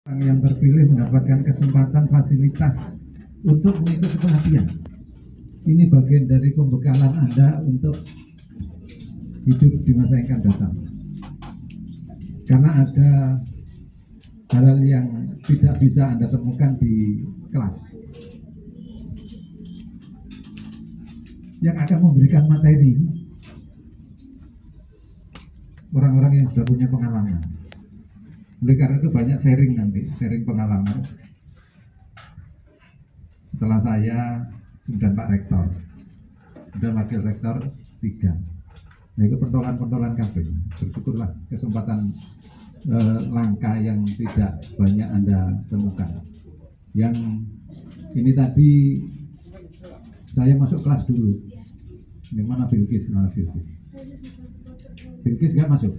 Orang yang terpilih mendapatkan kesempatan fasilitas untuk mengikuti pelatihan. Ini bagian dari pembekalan Anda untuk hidup di masa yang akan datang. Karena ada hal-hal yang tidak bisa Anda temukan di kelas, yang akan memberikan materi orang-orang yang sudah punya pengalaman. Oleh karena itu banyak sharing nanti, sharing pengalaman. Setelah saya, kemudian Pak Rektor, dan Wakil Rektor 3. Nah itu pentolan-pentolan kabel. Bersyukurlah kesempatan langka yang tidak banyak Anda temukan. Yang ini tadi saya masuk kelas dulu. Di mana Bilqis? Mana Bilqis? Bilqis nggak masuk.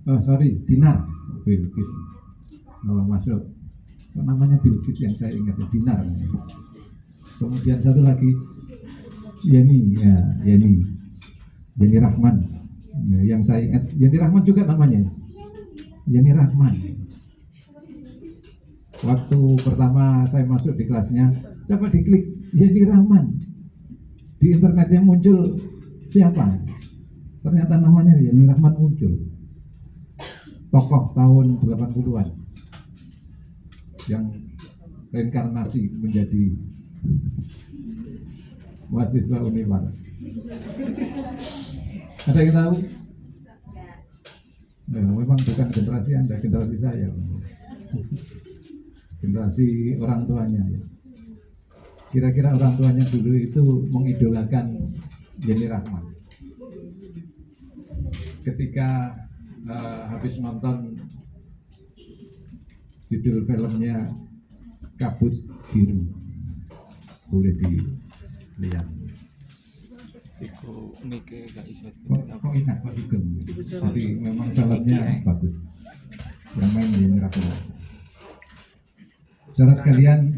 Oh sorry, Dinar. Bilqis. Oh masuk. Kok namanya Bilqis yang saya ingat ya, Dinar. Kemudian satu lagi Yeni, ya Yeni Rahman. Nah, yang saya ingat Yeni Rahman juga namanya. Yeni Rahman. Waktu pertama saya masuk di kelasnya, coba diklik Yeni Rahman. Di internet yang muncul siapa? Ternyata namanya Yeni Rahman muncul. Tokoh tahun 80-an yang reinkarnasi menjadi mahasiswa Unipar. Ada yang tahu? Ya, memang bukan generasi Anda, generasi saya. Generasi orang tuanya. Ya. Kira-kira orang tuanya dulu itu mengidolakan Yeni Rahman. Ketika habis nonton judul filmnya Kabut Biru, boleh dilihat. Kok ingat Pak Sugeng? Jadi memang filmnya bagus. Yang main Yeni Rahman. Saudara sekalian,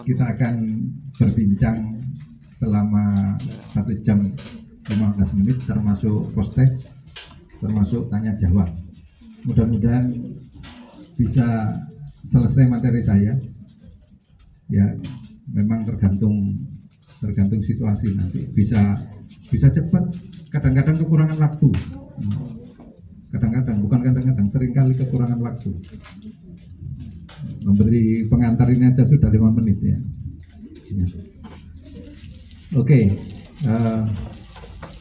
kita akan berbincang selama 1 jam 15 menit termasuk post-test, termasuk tanya jawab. Mudah-mudahan bisa selesai materi saya. Ya, memang tergantung situasi nanti. Bisa cepat, kadang-kadang kekurangan waktu. Kadang-kadang seringkali kekurangan waktu. Memberi pengantar ini aja sudah 5 menit ya. Oke,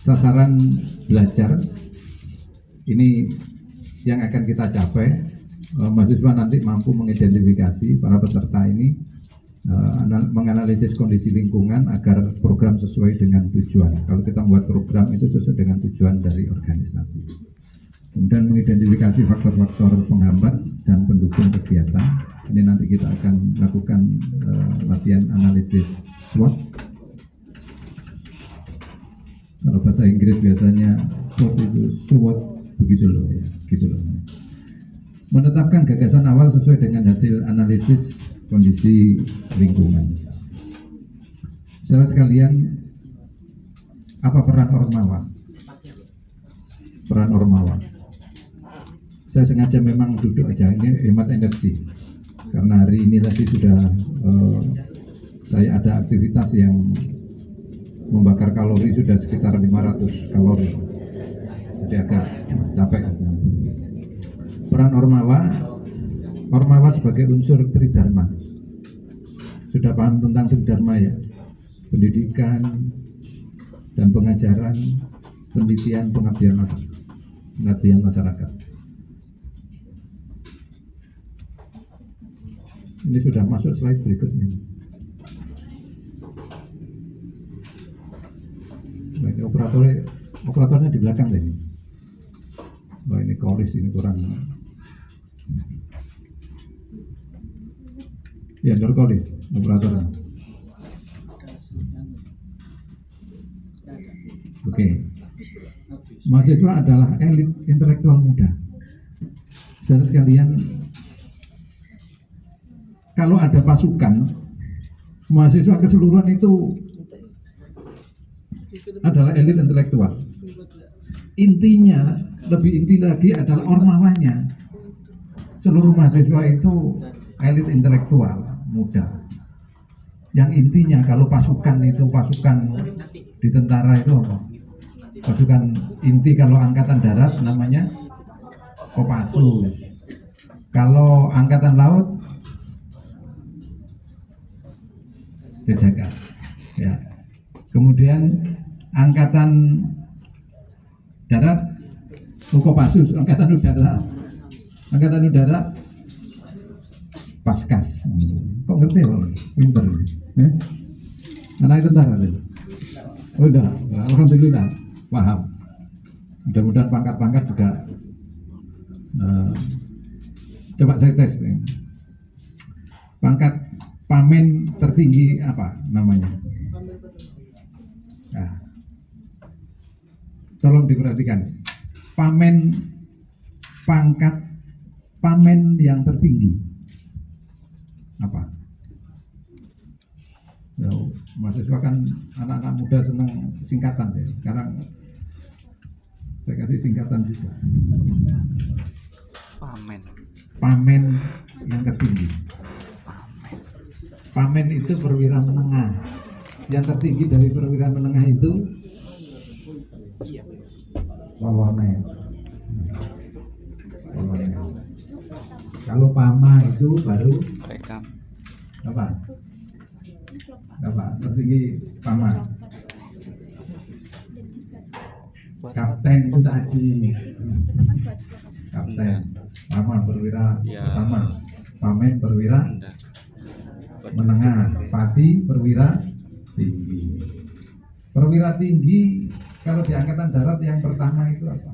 sasaran belajar ini yang akan kita capai. Mahasiswa nanti mampu mengidentifikasi para peserta ini, menganalisis kondisi lingkungan agar program sesuai dengan tujuan. Kalau kita membuat program itu sesuai dengan tujuan dari organisasi. Kemudian mengidentifikasi faktor-faktor penghambat dan pendukung kegiatan. Ini nanti kita akan lakukan latihan analisis SWOT. Kalau bahasa Inggris biasanya SWOT itu SWOT, begitu loh ya, gitu loh. Menetapkan gagasan awal sesuai dengan hasil analisis kondisi lingkungan. Saudara sekalian, apa peran Ormawa? Peran Ormawa. Saya sengaja memang duduk aja, ini hemat energi. Karena hari ini tadi sudah saya ada aktivitas yang membakar kalori sudah sekitar 500 kalori. Jadi agak capek. Peran Ormawa sebagai unsur Tridharma. Sudah paham tentang Tridharma ya? Pendidikan dan pengajaran, penelitian, pengabdian masyarakat. Ini sudah masuk slide berikutnya. Nah, ini operatornya di belakang ini. Wah ini kolis ini kurang. Ya Nurkolis operatornya. Oke. Mahasiswa adalah elit intelektual muda. Saudara sekalian, kalau ada pasukan, mahasiswa keseluruhan itu adalah elit intelektual. Intinya, lebih inti lagi adalah ormawanya. seluruh mahasiswa itu elit intelektual muda. Yang intinya kalau pasukan itu pasukan di tentara itu apa? Pasukan inti kalau angkatan darat namanya Kopassus. Kalau angkatan laut Penjaga. Ya. Kemudian angkatan darat Kopassus, angkatan udara Paskas. Kok ngerti ya, pinter. Anak tentara tadi. Udah, alhamdulillah paham. Mudah-mudahan pangkat-pangkat juga coba saya tes. Pangkat pamen tertinggi apa namanya? Nah, tolong diperhatikan. Pangkat pamen yang tertinggi apa? Ya, mahasiswa kan anak-anak muda senang singkatan ya. Sekarang saya kasih singkatan juga. Pamen yang tertinggi. Pamen itu perwira menengah. Yang tertinggi dari perwira menengah itu Wawamen. Kalau Pama itu baru apa? Tertinggi Pama. Kapten itu tadi. Kapten. Pama perwira pertama. Pamen perwira menengah. Pati perwira tinggi. Perwira tinggi kalau di angkatan darat yang pertama itu apa?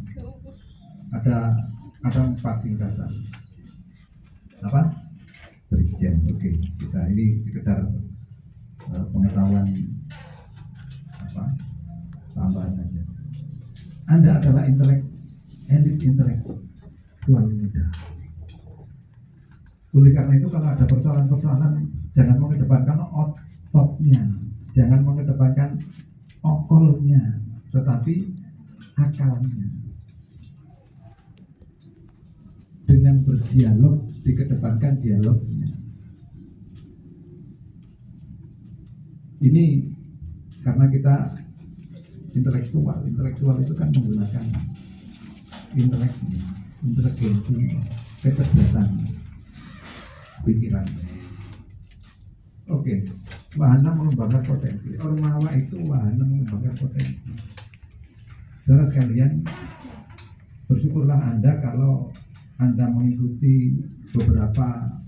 Ada 4 tingkatan. Apa? Brigjen. Oke, kita ini sekedar pengetahuan apa? Tambahan saja. Anda adalah elit intelektual muda. Oleh karena itu kalau ada persoalan-persoalan jangan mengedepankan ototnya, jangan mengedepankan okolnya, tetapi akalnya. Dengan berdialog dikedepankan dialognya. Ini karena kita intelektual itu kan menggunakan inteligensi, kecerdasan pikiran. Oke, wahana mengembangkan potensi. Ormawa itu wahana mengembangkan potensi. Saudara sekalian, bersyukurlah Anda kalau Anda mengikuti beberapa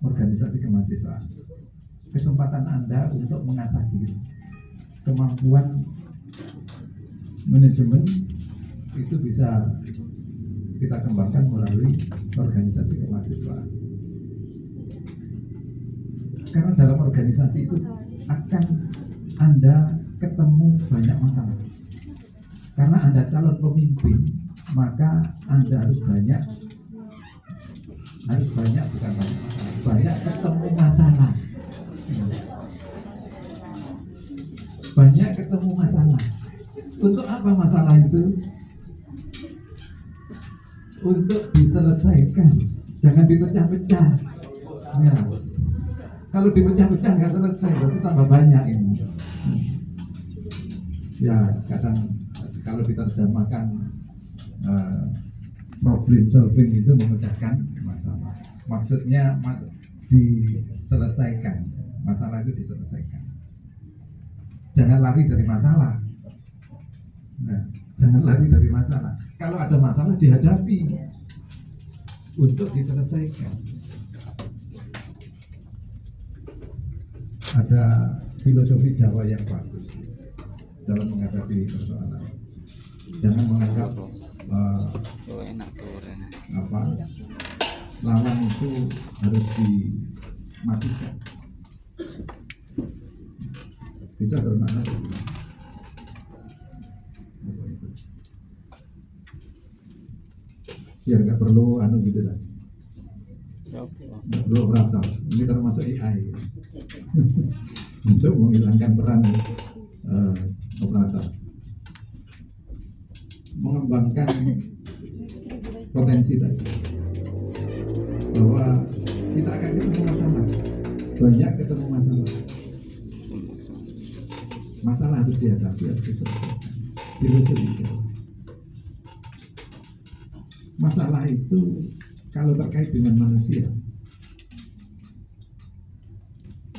organisasi kemahasiswaan. Kesempatan Anda untuk mengasah diri, kemampuan manajemen itu bisa kita kembangkan melalui organisasi kemahasiswaan. Karena dalam organisasi itu akan Anda ketemu banyak masalah. Karena Anda calon pemimpin, maka Anda harus banyak ketemu masalah. Banyak ketemu masalah. Untuk apa masalah itu? Untuk diselesaikan, jangan dipecah-pecah. Ya. Kalau dipecah-pecah nggak selesai, berarti tambah banyak ini. Ya, kadang kalau diterjemahkan problem solving itu memecahkan masalah. Maksudnya diselesaikan, masalah itu diselesaikan. Jangan lari dari masalah. Nah, jangan lari dari masalah. Kalau ada masalah dihadapi untuk diselesaikan. Ada filosofi Jawa yang bagus dalam menghadapi persoalan. Jangan menganggap lawan itu harus dimatikan. Bisa bermakna biar nggak perlu gitu lah. Nggak perlu operator. Ini termasuk AI untuk menghilangkan peran operator. Mengembangkan potensi tadi, bahwa kita akan ketemu masalah, banyak ketemu masalah harus dihadapi, harus diselesaikan. Masalah itu kalau terkait dengan manusia,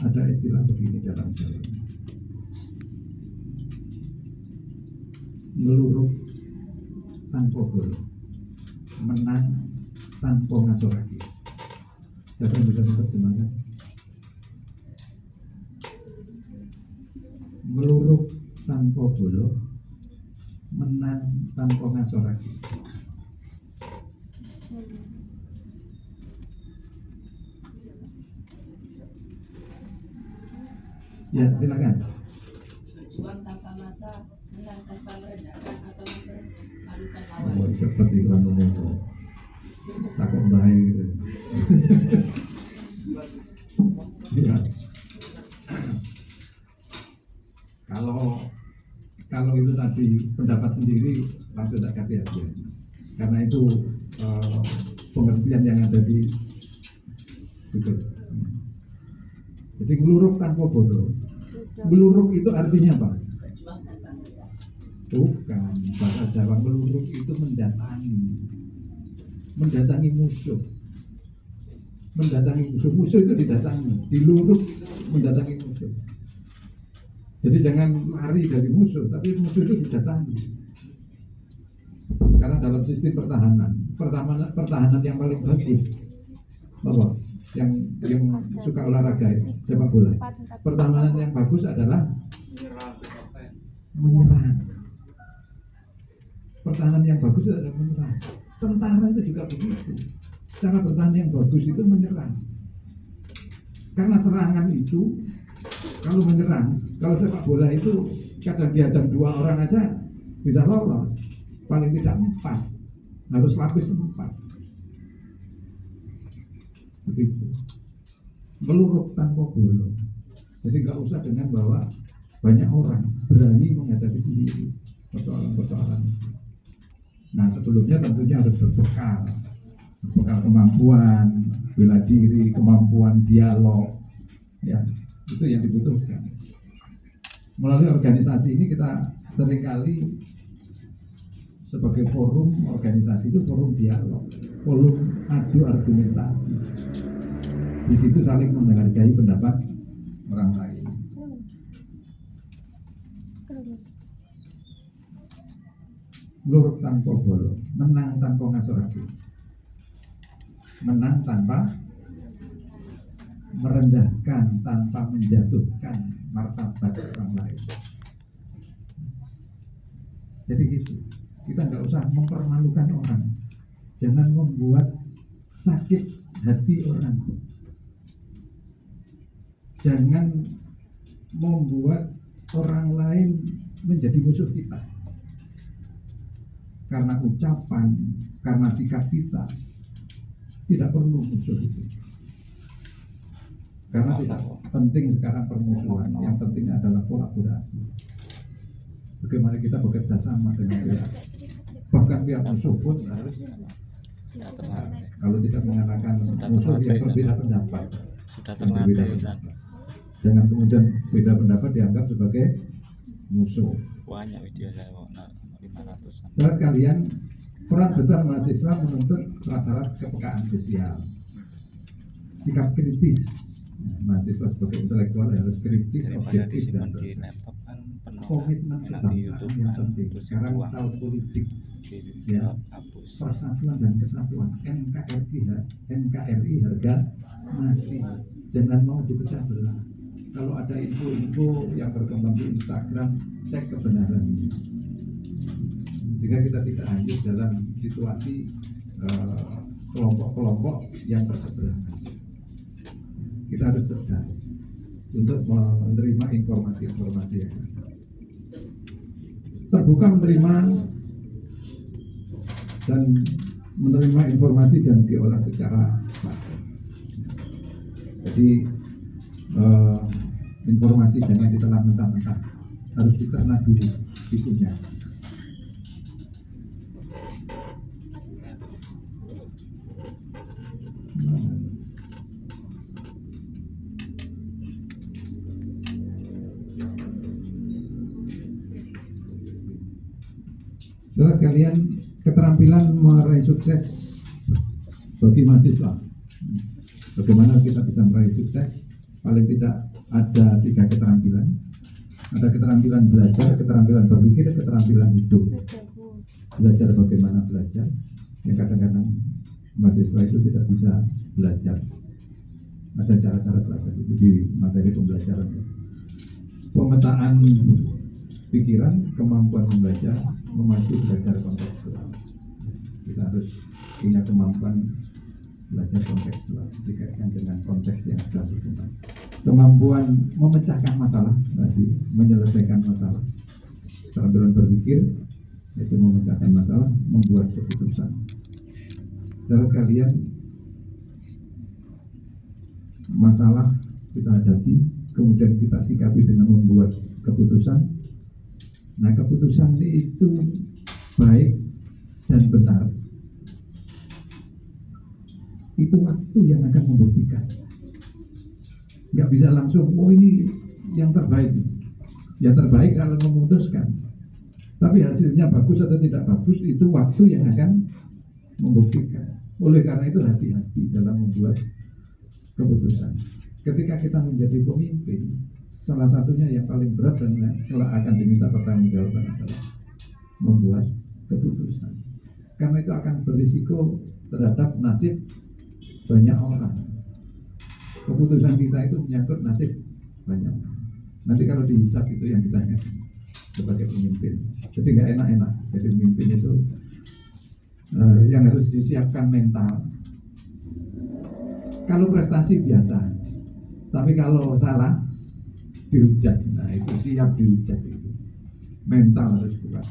ada istilah begini dalam jalan: meluruk tanpa bolong, menang tanpa ngasoraki. Siapa yang bisa menerjemahkan? Meluruk tanpa bolong, menang tanpa ngasoraki. Ya, silakan. Berjuang tanpa masa, menang tanpa merendahkan atau mempermalukan lawan. Oh, cepat iklan umum. Takut bahaya gitu. Ya. Kalau itu tadi pendapat sendiri, langsung tak kasih aja. Karena itu pengertian yang ada di Google. Jadi meluruk tanpa bodoh. Meluruk itu artinya apa? Berjuang tanpa masa. Bukan, bahasa Jawa meluruk itu mendatangi musuh. Musuh itu didatangi, diluruk mendatangi musuh. Jadi jangan lari dari musuh, tapi musuh itu didatangi. Karena dalam sistem pertahanan yang paling bagus, apa? Yang suka olahraga sepak bola. Pertahanan yang bagus adalah menyerang. Pertahanan yang bagus adalah menyerang. Tentara itu juga begitu. Cara bertahan yang bagus itu menyerang. Karena serangan itu, kalau menyerang, kalau sepak bola itu kadang dihadang 2 orang aja bisa lolos. Paling tidak 4, harus lapis 4. Begitu. Meluruk tanpa bolong. Jadi nggak usah dengan bahwa banyak orang berani menghadapi sendiri persoalan-persoalan. Nah, sebelumnya tentunya harus berbekal kemampuan bela diri, kemampuan dialog, ya itu yang dibutuhkan. Melalui organisasi ini kita seringkali sebagai forum organisasi itu forum dialog, forum adu argumentasi. Di situ saling menghargai pendapat orang lain. Meluruk tanpa bolong, menang tanpa ngasoraki, menang tanpa merendahkan, tanpa menjatuhkan martabat orang lain. Jadi gitu, kita nggak usah mempermalukan orang, jangan membuat sakit hati orang, jangan membuat orang lain menjadi musuh kita karena ucapan, karena sikap kita. Tidak perlu musuh itu, karena tidak penting sekarang permusuhan. Yang penting adalah kolaborasi. Bagaimana kita bekerja sama dengan pihak, bahkan pihak musuh pun harus, kalau tidak mengatakan musuh yang berbeda pendapat, jangan kemudian beda pendapat dianggap sebagai musuh. Banyak video saya mau 500. Terus kalian, peran besar mahasiswa menuntut prasyarat kepekaan sosial, sikap kritis. Mahasiswa sebagai intelektual harus kritis, objektif, dan komitmen kebangsaan yang penting. Sekarang tahun politik, ya, persatuan dan kesatuan. NKRI harga mati. Jangan mau dipecah belah. Kalau ada info-info yang berkembang di Instagram, cek kebenarannya. Jika kita tidak hanyut dalam situasi kelompok-kelompok yang berseberangan, kita harus cerdas untuk menerima informasi-informasi yang terbuka, menerima informasi dan diolah secara sadar. Jadi informasi jangan ditelan mentah-mentah, harus dicerna dulu isunya. Saudara sekalian, keterampilan meraih sukses bagi mahasiswa. Bagaimana kita bisa meraih sukses? Paling tidak ada 3 keterampilan. Ada keterampilan belajar, keterampilan berpikir, keterampilan hidup. Belajar bagaimana belajar, yang kadang-kadang mahasiswa itu tidak bisa belajar. Ada cara-cara belajar itu di materi pembelajaran. Pemetaan pikiran, kemampuan membaca, memacu belajar kontekstual. Kita harus punya kemampuan belajar kontekstual dikaitkan dengan konteks yang sudah berkembang. Kemampuan memecahkan masalah, tadi menyelesaikan masalah. Keterampilan berpikir, yaitu memecahkan masalah, membuat keputusan. Saudara sekalian, masalah kita hadapi, kemudian kita sikapi dengan membuat keputusan. Nah, keputusan itu baik dan benar. Itu waktu yang akan membuktikan. Nggak bisa langsung, oh ini yang terbaik. Yang terbaik kalau memutuskan. Tapi hasilnya bagus atau tidak bagus, itu waktu yang akan membuktikan. Oleh karena itu hati-hati dalam membuat keputusan. Ketika kita menjadi pemimpin, salah satunya yang paling berat dan kelak akan diminta pertanggungjawaban adalah membuat keputusan. Karena itu akan berisiko terhadap nasib banyak orang. Keputusan kita itu menyangkut nasib banyak orang. Nanti kalau dihisap itu yang ditanya sebagai pemimpin. Jadi nggak enak-enak. Jadi pemimpin itu yang harus disiapkan mental. Kalau prestasi biasa, tapi kalau salah dihujat. Nah itu siap dihujat itu. Mental harus kuat.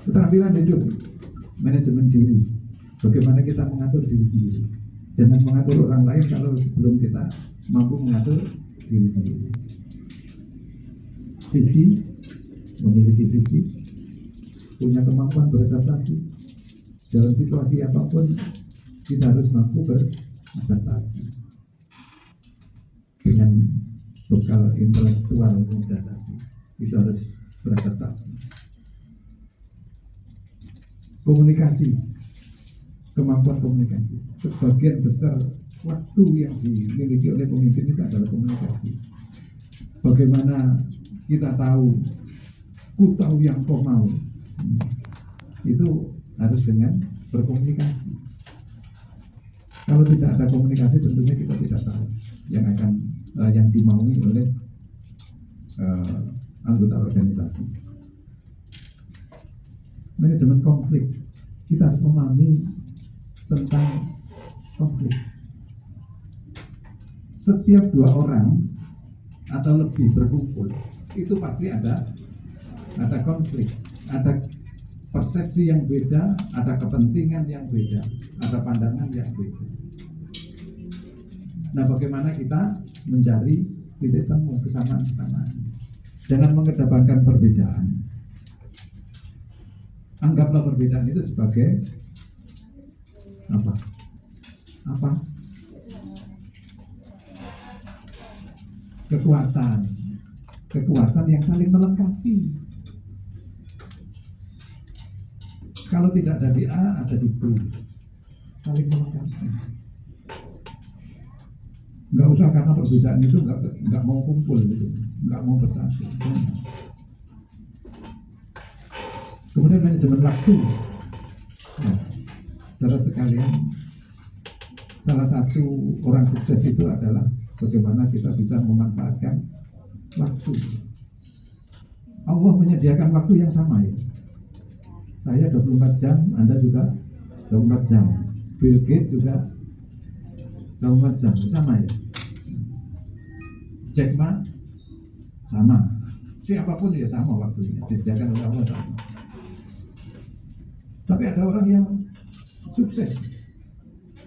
Keterampilan hidup, manajemen diri. Bagaimana kita mengatur diri sendiri. Jangan mengatur orang lain kalau sebelum kita mampu mengatur diri sendiri. Visi, memiliki visi, punya kemampuan beradaptasi. Dalam situasi apapun kita harus mampu beradaptasi. Dengan bekal intelektual muda tadi, itu harus beradaptasi. Komunikasi, kemampuan komunikasi. Sebagian besar waktu yang dimiliki oleh pemimpin itu adalah komunikasi. Bagaimana kita tahu, ku tahu yang kau mau, itu harus dengan berkomunikasi. Kalau tidak ada komunikasi, tentunya kita tidak tahu yang dimaui oleh anggota organisasi. Manajemen konflik, kita harus memahami tentang konflik. Setiap 2 orang atau lebih berkumpul, itu pasti ada konflik, ada persepsi yang beda, ada kepentingan yang beda, ada pandangan yang beda. Nah, bagaimana kita mencari titik temu kesamaan-kesamaan? Jangan mengedepankan perbedaan. Anggaplah perbedaan itu sebagai apa? Kekuatan yang saling melengkapi. Kalau tidak ada di A, ada di B, saling melengkapi. Nggak usah karena perbedaan itu nggak mau kumpul gitu, nggak mau bersatu. Kemudian manajemen waktu. Nah, saudara sekalian, salah satu orang sukses itu adalah bagaimana kita bisa memanfaatkan waktu. Allah menyediakan waktu yang sama ya. Saya 24 jam, Anda juga 24 jam. Bill Gates juga 24 jam, sama ya. Jack Ma sama. Siapapun ya sama waktunya, disediakan oleh Allah sama. Tapi ada orang yang sukses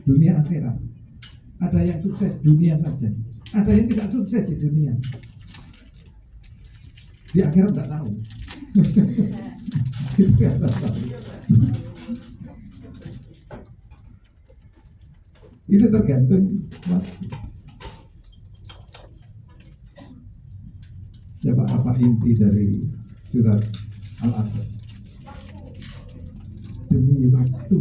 dunia akhirat, ada yang sukses dunia saja, ada yang tidak sukses di dunia. Di akhirat nggak tahu. Itu tergantung waktu. Coba apa inti dari surat Al-Asr? Demi waktu,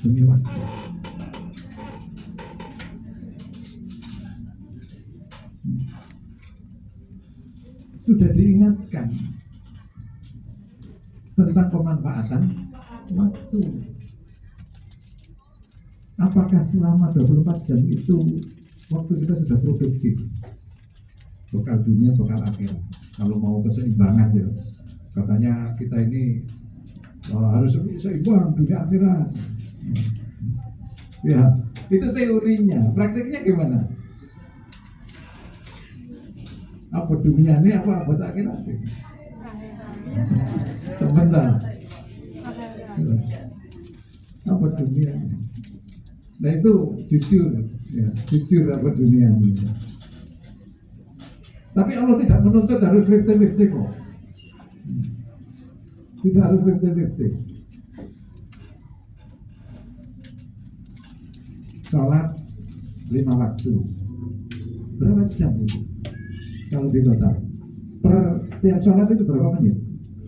demi waktu. Sudah diingatkan tentang pemanfaatan waktu. Apakah selama 24 jam itu waktu kita sudah produktif? Bekal dunia, bekal akhirat. Kalau mau keseimbangan ya, katanya kita ini harus seimbang dunia akhirat. Ya, itu teorinya. Prakteknya gimana? Apa dunia ini, apa akhirat ini? Sebentar. Apa dunia ini? Nah itu jujur, ya, jujur apa dunia ini. Tapi Allah tidak menuntut harus 50-50 kok. Tidak harus 50-50. Sholat 5 waktu. Berapa jam itu? Kalau di total per tiap sholat itu berapa menit?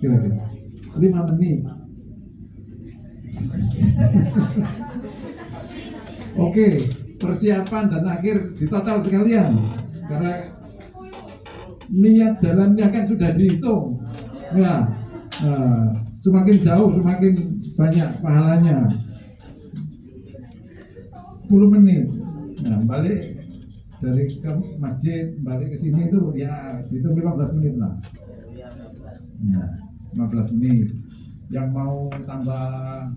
Kira-kira 5 menit. Oke, persiapan dan akhir di total sekalian. Karena niat jalannya kan sudah dihitung. Ya, semakin jauh semakin banyak pahalanya. 10 menit. Nah, balik dari ke masjid, balik ke sini itu ya hitung 15 menit lah. Nah, 15 menit. Yang mau tambah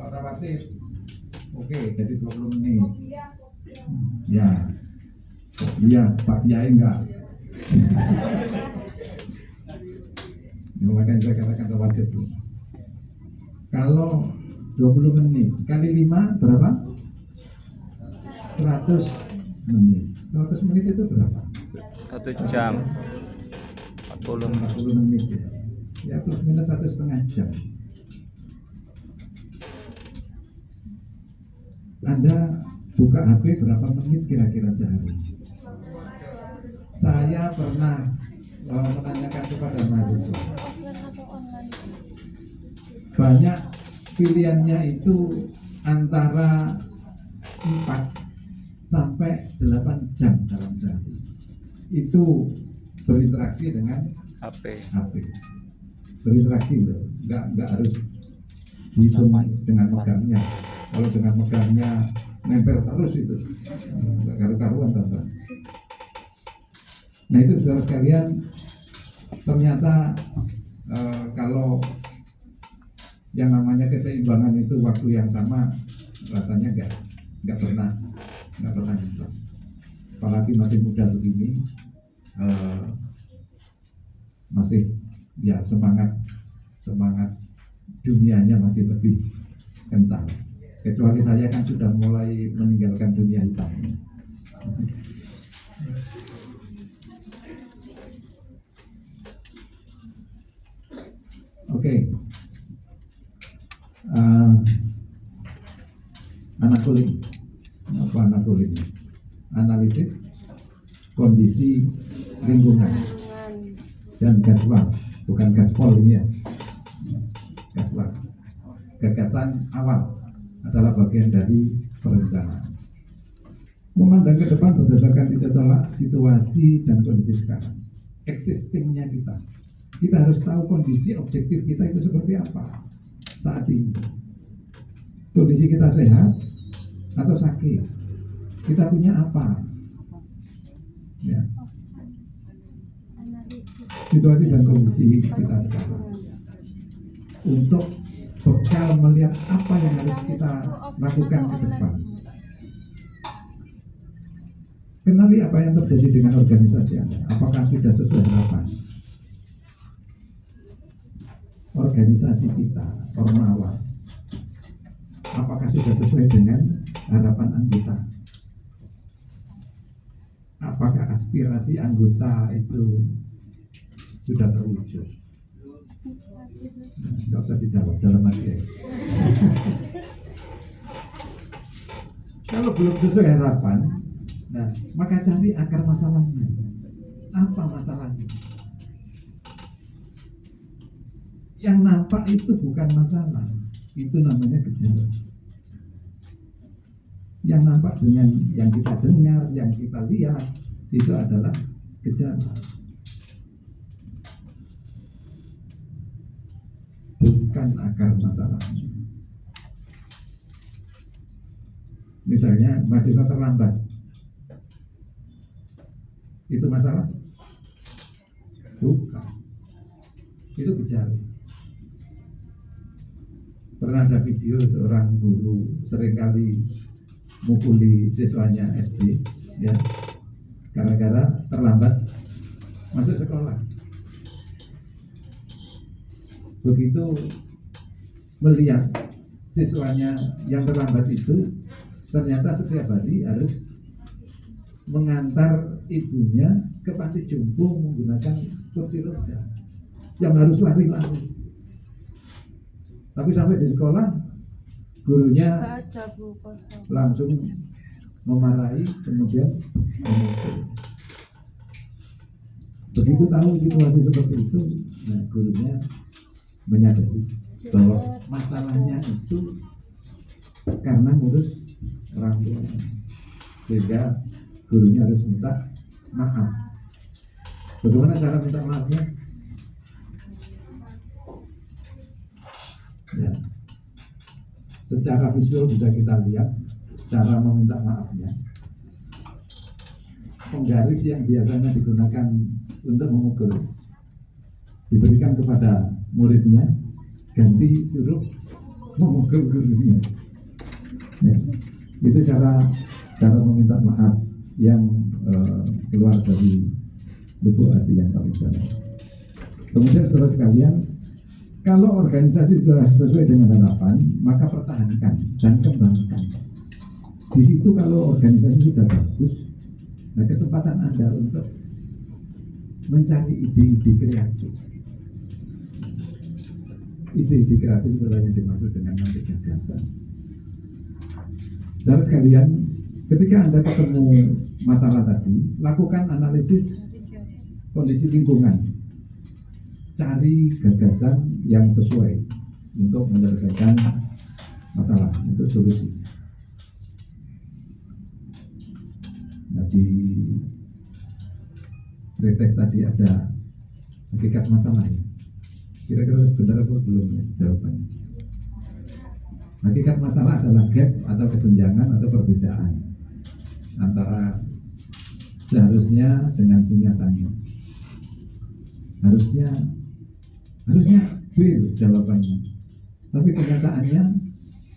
rawatib, oke, jadi 20 menit. Ya, iya, Pak Kiai enggak. Makanya saya katakan rawatib. Kalau 20 menit kali 5 berapa? 100 menit. 100 menit itu berapa? 1 jam 40 menit ya. Ya plus minus 1,5 jam. Anda buka HP berapa menit kira-kira sehari? Saya pernah menanyakan kepada mahasiswa. Banyak pilihannya itu antara 4 sampai 8 jam dalam sehari. Itu berinteraksi dengan HP. Berinteraksi loh, nggak harus dihitung dengan megangnya. Kalau dengan megangnya nempel terus itu nggak karu-karuan teman-teman. Nah itu saudara sekalian, ternyata kalau yang namanya keseimbangan itu waktu yang sama rasanya nggak pernah gitu. Apalagi masih muda begini, masih ya semangat dunianya masih lebih kental. Kecuali saya kan sudah mulai meninggalkan dunia hitam. Oke. Anakuling. Apa anakuling? Analisis kondisi lingkungan dan gaspol, bukan gaspol ini ya. Gaspol. Gagasan awal adalah bagian dari perencanaan. Memandang ke depan berdasarkan tolak situasi dan kondisi sekarang. Existingnya kita. Kita harus tahu kondisi objektif kita itu seperti apa saat ini. Kondisi kita sehat atau sakit? Kita punya apa? Ya. Situasi dan kondisi kita sekarang. Untuk bekal melihat apa yang harus kita lakukan ke depan. Kenali apa yang terjadi dengan organisasi Anda. Apakah sudah sesuai harapan? Organisasi kita, Ormawa, apakah sudah sesuai dengan harapan anggota? Apakah aspirasi anggota itu sudah terwujud? Nggak usah dijawab dalam hati ya. Kalau belum sesuai harapan, nah maka cari akar masalahnya. Apa masalahnya? Yang nampak itu bukan masalah, itu namanya gejala. Yang nampak dengan yang kita dengar, yang kita lihat, itu adalah gejala. Bukan akar masalahnya. Misalnya mahasiswa terlambat, itu masalah? Bukan. Itu gejala. Pernah ada video seorang guru seringkali mukuli siswanya SD, ya, gara-gara terlambat masuk sekolah. Begitu melihat siswanya yang terlambat itu, ternyata setiap hari harus mengantar ibunya ke panti jompo menggunakan kursi roda yang harus lari-lari. Tapi sampai di sekolah, gurunya langsung memarahi, kemudian memukul. Begitu tahu situasi seperti itu, nah gurunya menyadari bahwa masalahnya itu karena ngurus orang tua, sehingga gurunya harus minta maaf. Bagaimana cara minta maafnya? Ya, secara visual bisa kita lihat cara meminta maafnya. Penggaris yang biasanya digunakan untuk memukul diberikan kepada muridnya, ganti suruh memukul gurunya. Ya, itu cara meminta maaf yang keluar dari lubuk hati yang paling dalam. Kemudian saudara sekalian, kalau organisasi sudah sesuai dengan harapan, maka pertahankan dan kembangkan. Di situ kalau organisasi sudah bagus, nah kesempatan Anda untuk mencari ide-ide kreatif. Ide-ide kreatif adalah yang dimaksud dengan nanti gagasan. Saudara sekalian, ketika Anda ketemu masalah tadi, lakukan analisis kondisi lingkungan. Cari gagasan yang sesuai untuk menyelesaikan masalah, untuk solusi. Nah, di retest tadi ada hakikat masalah ya. Kira-kira benar atau belum ya jawabannya? Hakikat masalah adalah gap atau kesenjangan atau perbedaan antara seharusnya dengan senyatanya. Harusnya B jawabannya, tapi kenyataannya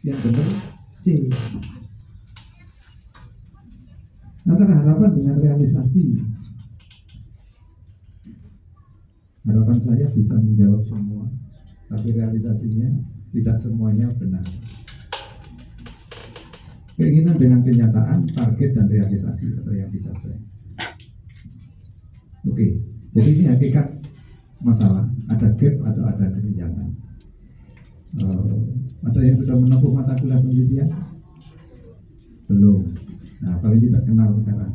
yang benar C. Antara harapan dengan realisasi, harapan saya bisa menjawab semua, tapi realisasinya tidak semuanya benar. Keinginan dengan kenyataan, target dan realisasi atau yang tidak saya. Oke, jadi ini hakikat masalah, ada gap atau ada kesenjangan. Ada yang sudah menempuh mata kuliah penelitian? Belum. Nah, paling tidak kenal sekarang.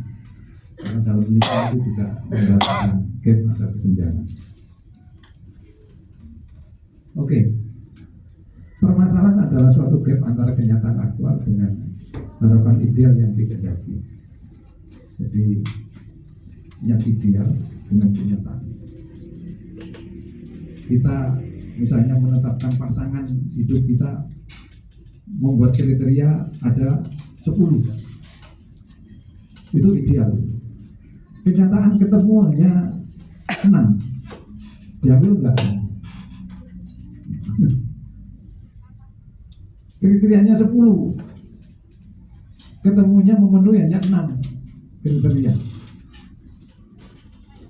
Karena dalam penelitian itu juga merasakan gap atau kesenjangan. Oke. Permasalahan adalah suatu gap antara kenyataan aktual dengan harapan ideal yang dikehendaki. Jadi yang ideal dengan kenyataan. Kita misalnya menetapkan pasangan hidup kita, membuat kriteria ada 10, itu ideal. Kenyataan ketemu hanya 6, diambil enggak? Kriterianya 10, ketemunya memenuhi hanya 6 kriteria.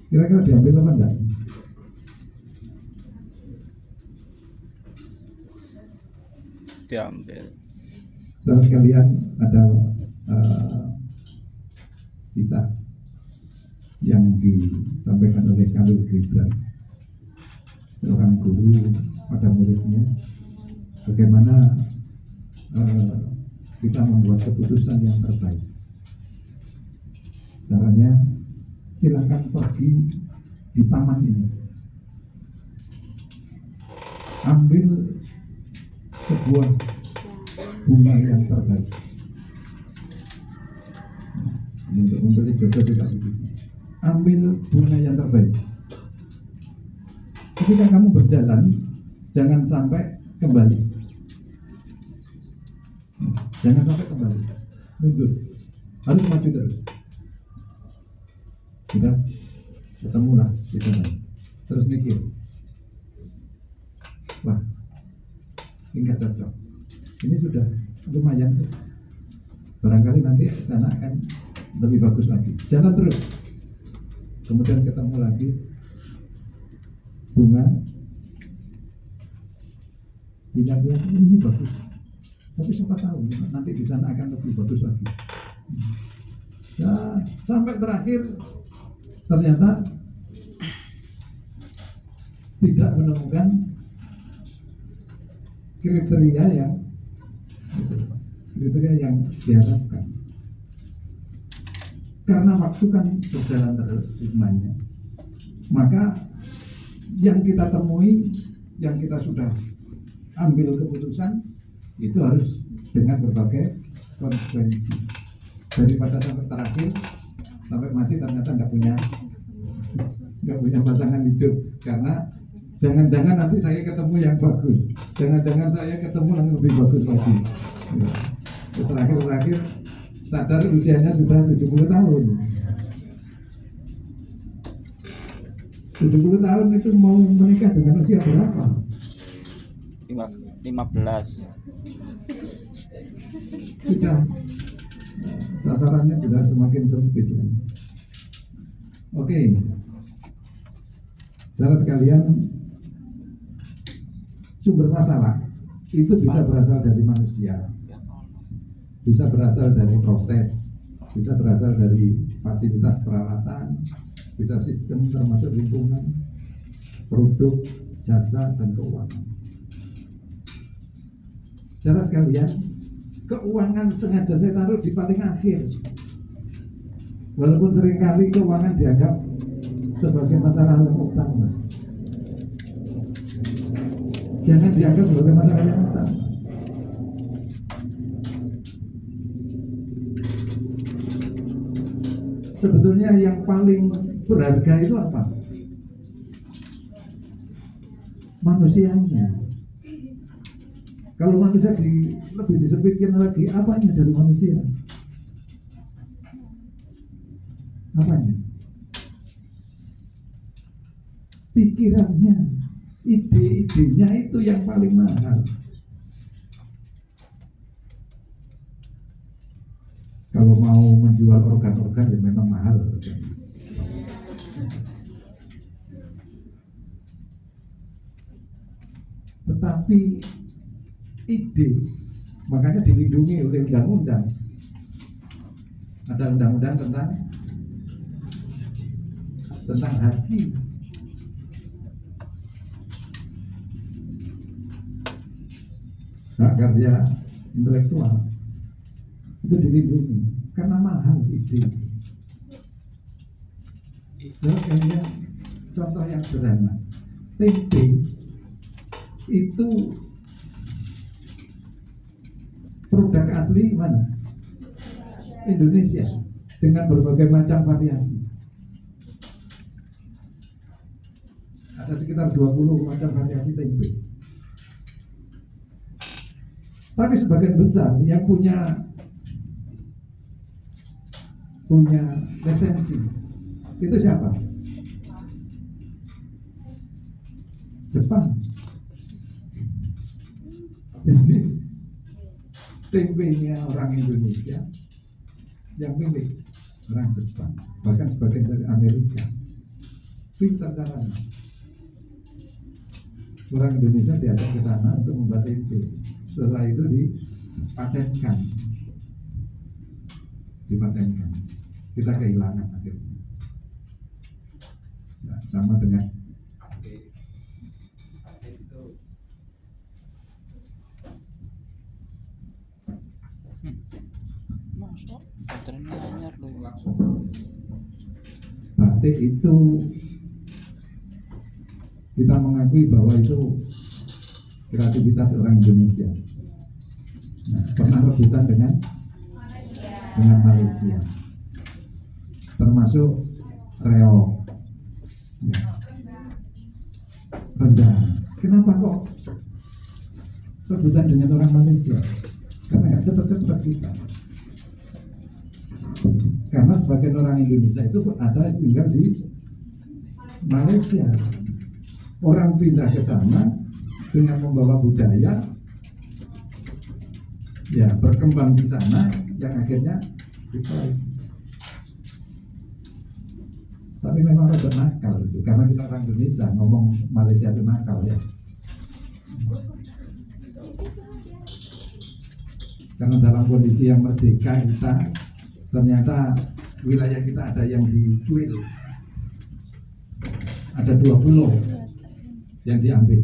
Kira-kira diambil apa enggak? Diambil. Saudara sekalian, ada kisah yang disampaikan oleh Khalil Gibran, seorang guru pada muridnya, bagaimana kita membuat keputusan yang terbaik. Caranya silakan pergi di taman ini, ambil sebuah bunga yang terbaik. Ini untuk membeli jodoh juga begitu. Ambil bunga yang terbaik. Ketika kamu berjalan, jangan sampai kembali. Jangan sampai kembali. Mundur. Harus maju terus. Sudah ketemulah di sana. Terus mikir. Wah, ini nggak cocok. Ini sudah lumayan sih. Barangkali nanti ke sana akan lebih bagus lagi. Jalan terus. Kemudian ketemu lagi bunga. Lihat-lihat ini bagus. Tapi siapa tahu nanti di sana akan lebih bagus lagi. Ya, sampai terakhir ternyata tidak menemukan kriteria yang diharapkan. Karena waktu kan berjalan terus hikmahnya, maka yang kita temui, yang kita sudah ambil keputusan itu harus dengan berbagai konsekuensi. Daripada sampai terakhir, sampai mati ternyata nggak punya pasangan hidup, karena jangan-jangan nanti saya ketemu yang bagus, jangan-jangan saya ketemu yang lebih bagus lagi. Terakhir sadar usianya sudah 70 tahun. 70 tahun itu mau menikah dengan usia berapa? 15. Sudah sasarannya sudah semakin sempit. Oke, saudara sekalian, sumber masalah itu bisa berasal dari manusia, bisa berasal dari proses, bisa berasal dari fasilitas peralatan, bisa sistem termasuk lingkungan, produk, jasa, dan keuangan. Saudara sekalian, keuangan sengaja saya taruh di paling akhir. Walaupun seringkali keuangan dianggap sebagai masalah yang utama. Jangan dianggap sebagai masalah yang utama. Sebetulnya yang paling berharga itu apa? Manusianya. Kalau manusia lebih disempitkan lagi, apanya dari manusia? Apanya? Pikirannya, ide-idenya itu yang paling mahal. Kalau mau menjual organ-organ ya memang mahal. Tetapi ide, makanya dilindungi oleh undang-undang. Ada undang-undang tentang haki. Hak karya intelektual itu dilindungi karena mahal ide. Terus kemudian contoh yang sederhana, tempe itu produk asli mana? Indonesia, dengan berbagai macam variasi. Ada sekitar 20 macam variasi tempe. Tapi sebagian besar yang punya lisensi itu siapa? Jepang. Jadi tempenya orang Indonesia yang milik orang Jepang, bahkan sebagian dari Amerika. Pintar caranya. Orang Indonesia diajak ke sana untuk membuat tempe. Setelah itu dipatenkan. Kita kehilangan akhirnya. Nah, sama dengan Trennya anyar loh. Batik itu kita mengakui bahwa itu kreativitas orang Indonesia. Nah, pernah rebutan dengan Malaysia, termasuk reog, ya, rendang. Kenapa kok rebutan dengan orang Malaysia? Karena nggak cepat-cepat kita. Karena sebagian orang Indonesia itu ada tinggal di Malaysia. Orang pindah ke sana dengan membawa budaya, ya berkembang di sana, yang akhirnya Israel. Tapi memang rada nakal itu, karena kita orang Indonesia ngomong Malaysia itu nakal ya. Karena dalam kondisi yang merdeka kita, ternyata wilayah kita ada yang dicuil, ada 2 pulau yang diambil.